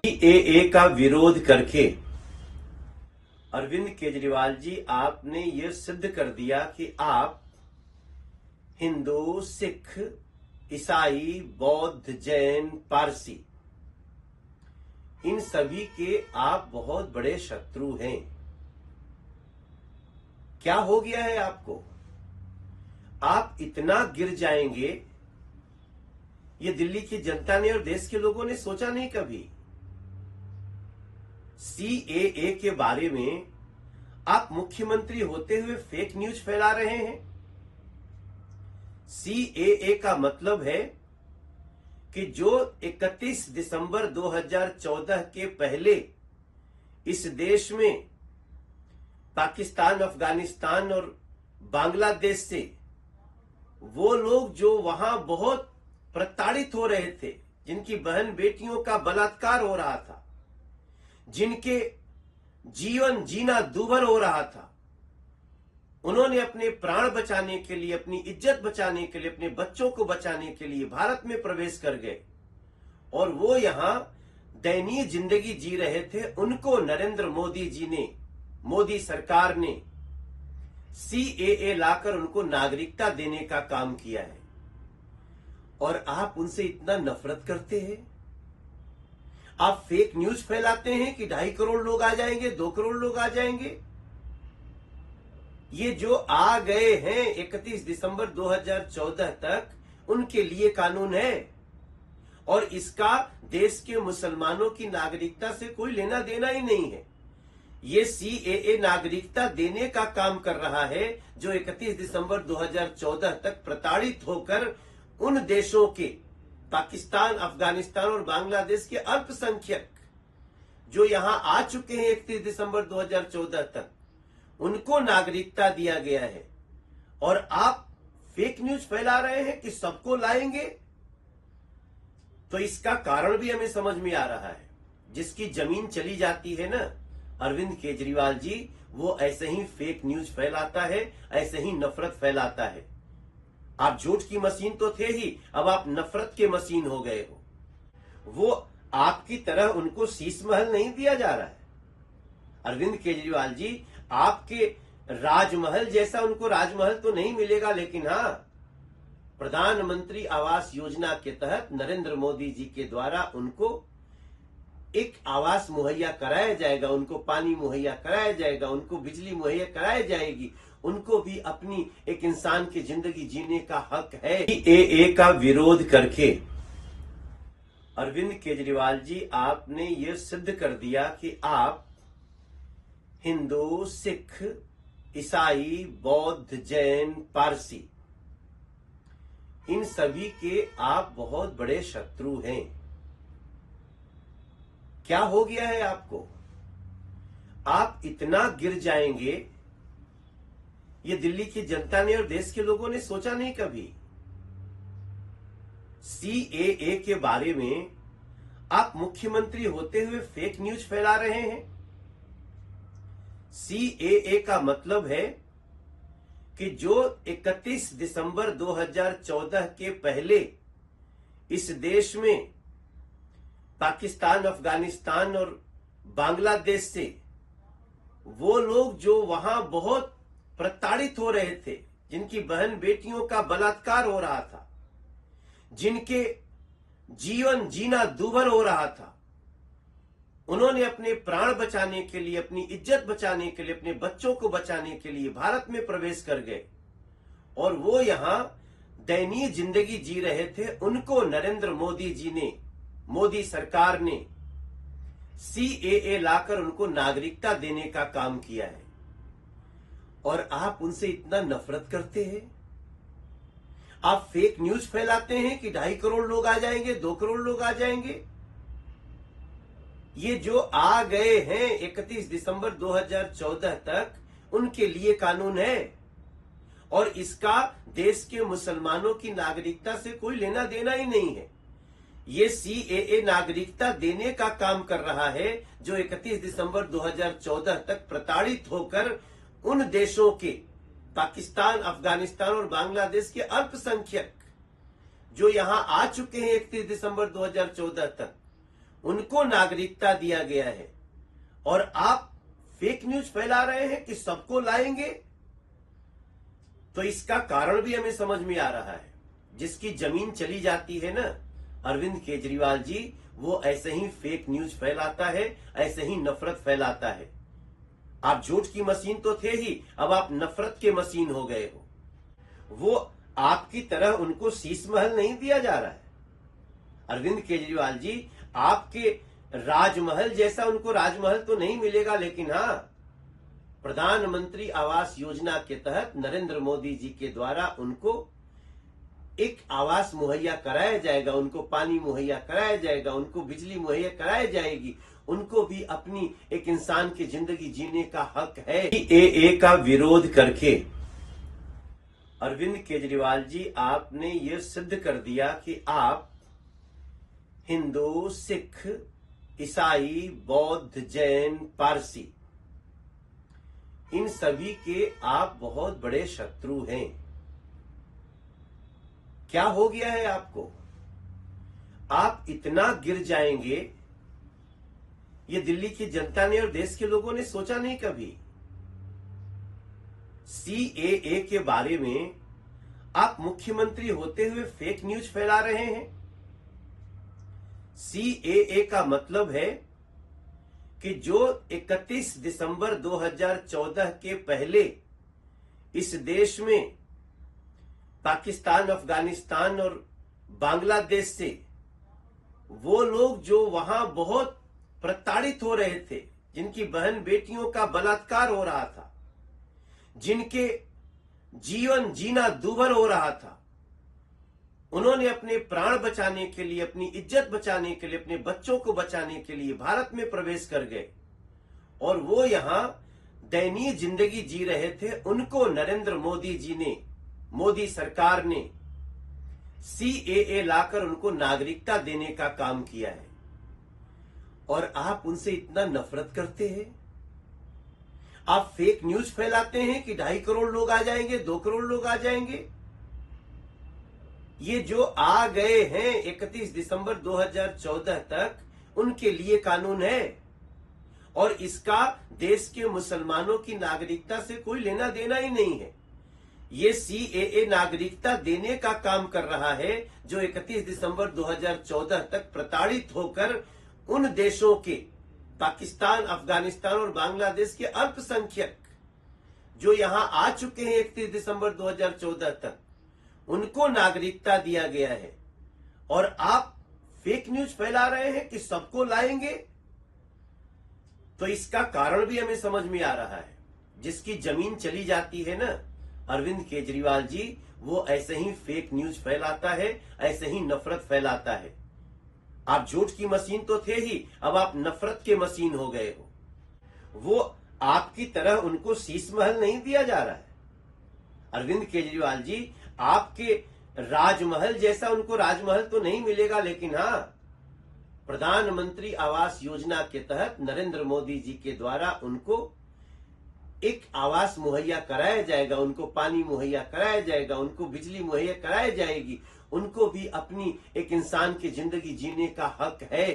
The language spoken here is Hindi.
सीएए का विरोध करके अरविंद केजरीवाल जी आपने ये सिद्ध कर दिया कि आप हिंदू, सिख, ईसाई, बौद्ध, जैन, पारसी इन सभी के आप बहुत बड़े शत्रु हैं। क्या हो गया है आपको? आप इतना गिर जाएंगे ये दिल्ली की जनता ने और देश के लोगों ने सोचा नहीं कभी। सीएए के बारे में आप मुख्यमंत्री होते हुए फेक न्यूज फैला रहे हैं। सीएए का मतलब है कि जो 31 दिसंबर 2014 के पहले इस देश में पाकिस्तान, अफगानिस्तान और बांग्लादेश से वो लोग जो वहां बहुत प्रताड़ित हो रहे थे, जिनकी बहन बेटियों का बलात्कार हो रहा था, जिनके जीवन जीना दूभर हो रहा था, उन्होंने अपने प्राण बचाने के लिए, अपनी इज्जत बचाने के लिए, अपने बच्चों को बचाने के लिए भारत में प्रवेश कर गए और वो यहां दयनीय जिंदगी जी रहे थे। उनको नरेंद्र मोदी जी ने, मोदी सरकार ने सीएए लाकर उनको नागरिकता देने का काम किया है और आप उनसे इतना नफरत करते हैं। आप फेक न्यूज फैलाते हैं कि 2.5 करोड़ लोग आ जाएंगे, 2 करोड़ लोग आ जाएंगे। ये जो आ गए हैं 31 दिसंबर 2014 तक, उनके लिए कानून है और इसका देश के मुसलमानों की नागरिकता से कोई लेना देना ही नहीं है। ये सीएए नागरिकता देने का काम कर रहा है जो 31 दिसंबर 2014 तक प्रताड़ित होकर उन देशों के, पाकिस्तान, अफगानिस्तान और बांग्लादेश के अल्पसंख्यक जो यहां आ चुके हैं 31 दिसंबर 2014 तक, उनको नागरिकता दिया गया है। और आप फेक न्यूज फैला रहे हैं कि सबको लाएंगे। तो इसका कारण भी हमें समझ में आ रहा है। जिसकी जमीन चली जाती है ना अरविंद केजरीवाल जी, वो ऐसे ही फेक न्यूज फैलाता है, ऐसे ही नफरत फैलाता है। आप झूठ की मशीन तो थे ही, अब आप नफरत के मशीन हो गए हो। वो आपकी तरह उनको शीश महल नहीं दिया जा रहा है। अरविंद केजरीवाल जी, आपके राजमहल जैसा उनको राजमहल तो नहीं मिलेगा, लेकिन हाँ, प्रधानमंत्री आवास योजना के तहत नरेंद्र मोदी जी के द्वारा उनको एक आवास मुहैया कराया जाएगा, उनको पानी मुहैया कराया जाएगा, उनको बिजली मुहैया कराई जाएगी। उनको भी अपनी एक इंसान की जिंदगी जीने का हक है। सीएए का विरोध करके अरविंद केजरीवाल जी आपने ये सिद्ध कर दिया कि आप हिंदू, सिख, ईसाई, बौद्ध, जैन, पारसी इन सभी के आप बहुत बड़े शत्रु हैं। क्या हो गया है आपको? आप इतना गिर जाएंगे ये दिल्ली की जनता ने और देश के लोगों ने सोचा नहीं कभी। सीएए के बारे में आप मुख्यमंत्री होते हुए फेक न्यूज फैला रहे हैं। सीएए का मतलब है कि जो 31 दिसंबर 2014 के पहले इस देश में पाकिस्तान, अफगानिस्तान और बांग्लादेश से वो लोग जो वहां बहुत प्रताड़ित हो रहे थे, जिनकी बहन बेटियों का बलात्कार हो रहा था, जिनके जीवन जीना दूभर हो रहा था, उन्होंने अपने प्राण बचाने के लिए, अपनी इज्जत बचाने के लिए, अपने बच्चों को बचाने के लिए भारत में प्रवेश कर गए और वो यहां दयनीय जिंदगी जी रहे थे। उनको नरेंद्र मोदी जी ने, मोदी सरकार ने सीएए लाकर उनको नागरिकता देने का काम किया है और आप उनसे इतना नफरत करते हैं। आप फेक न्यूज फैलाते हैं कि 2.5 करोड़ लोग आ जाएंगे, 2 करोड़ लोग आ जाएंगे। ये जो आ गए हैं 31 दिसंबर 2014 तक, उनके लिए कानून है और इसका देश के मुसलमानों की नागरिकता से कोई लेना देना ही नहीं है। ये सीएए नागरिकता देने का काम कर रहा है जो 31 दिसंबर 2014 तक प्रताड़ित होकर उन देशों के, पाकिस्तान, अफगानिस्तान और बांग्लादेश के अल्पसंख्यक जो यहां आ चुके हैं 31 दिसंबर 2014 तक, उनको नागरिकता दिया गया है और आप फेक न्यूज फैला रहे हैं कि सबको लाएंगे, तो इसका कारण भी हमें समझ में आ रहा है। जिसकी जमीन चली जाती है ना, अरविंद केजरीवाल जी, वो ऐसे ही फेक न्यूज फैलाता है, ऐसे ही नफरत फैलाता है। आप झूठ की मशीन तो थे ही, अब आप नफरत के मशीन हो गए हो। वो आपकी तरह उनको शीश महल नहीं दिया जा रहा है। अरविंद केजरीवाल जी, आपके राजमहल जैसा उनको राजमहल तो नहीं मिलेगा, लेकिन हाँ, प्रधानमंत्री आवास योजना के तहत नरेंद्र मोदी जी के द्वारा उनको एक आवास मुहैया कराया जाएगा, उनको पानी मुहैया कराया जाएगा, उनको बिजली मुहैया कराई जाएगी, उनको भी अपनी एक इंसान की जिंदगी जीने का हक है। सीएए का विरोध करके अरविंद केजरीवाल जी, आपने ये सिद्ध कर दिया कि आप हिंदू, सिख, ईसाई, बौद्ध, जैन, पारसी, इन सभी के आप बहुत बड़े शत्रु हैं। क्या हो गया है आपको? आप इतना गिर जाएंगे, ये दिल्ली की जनता ने और देश के लोगों ने सोचा नहीं कभी। सीएए के बारे में आप मुख्यमंत्री होते हुए फेक न्यूज फैला रहे हैं। सीएए का मतलब है कि जो 31 दिसंबर 2014 के पहले इस देश में पाकिस्तान, अफगानिस्तान और बांग्लादेश से वो लोग जो वहां बहुत प्रताड़ित हो रहे थे, जिनकी बहन बेटियों का बलात्कार हो रहा था, जिनके जीवन जीना दूभर हो रहा था, उन्होंने अपने प्राण बचाने के लिए, अपनी इज्जत बचाने के लिए, अपने बच्चों को बचाने के लिए भारत में प्रवेश कर गए और वो यहां दयनीय जिंदगी जी रहे थे। उनको नरेंद्र मोदी जी ने, मोदी सरकार ने सीएए लाकर उनको नागरिकता देने का काम किया है और आप उनसे इतना नफरत करते हैं। आप फेक न्यूज फैलाते हैं कि 2.5 करोड़ लोग आ जाएंगे, 2 करोड़ लोग आ जाएंगे। ये जो आ गए हैं 31 दिसंबर 2014 तक, उनके लिए कानून है और इसका देश के मुसलमानों की नागरिकता से कोई लेना देना ही नहीं है। ये सीएए नागरिकता देने का काम कर रहा है जो 31 दिसंबर 2014 तक प्रताड़ित होकर उन देशों के, पाकिस्तान, अफगानिस्तान और बांग्लादेश के अल्पसंख्यक जो यहां आ चुके हैं 31 दिसंबर 2014 तक, उनको नागरिकता दिया गया है और आप फेक न्यूज फैला रहे हैं कि सबको लाएंगे, तो इसका कारण भी हमें समझ में आ रहा है। जिसकी जमीन चली जाती है ना, अरविंद केजरीवाल जी, वो ऐसे ही फेक न्यूज फैलाता है, ऐसे ही नफरत फैलाता है। आप झूठ की मशीन तो थे ही, अब आप नफरत के मशीन हो गए हो। वो आपकी तरह उनको शीश महल नहीं दिया जा रहा है। अरविंद केजरीवाल जी, आपके राजमहल जैसा उनको राजमहल तो नहीं मिलेगा, लेकिन हाँ, प्रधानमंत्री आवास योजना के तहत नरेंद्र मोदी जी के द्वारा उनको एक आवास मुहैया कराया जाएगा, उनको पानी मुहैया कराया जाएगा, उनको बिजली मुहैया कराई जाएगी, उनको भी अपनी एक इंसान की जिंदगी जीने का हक है।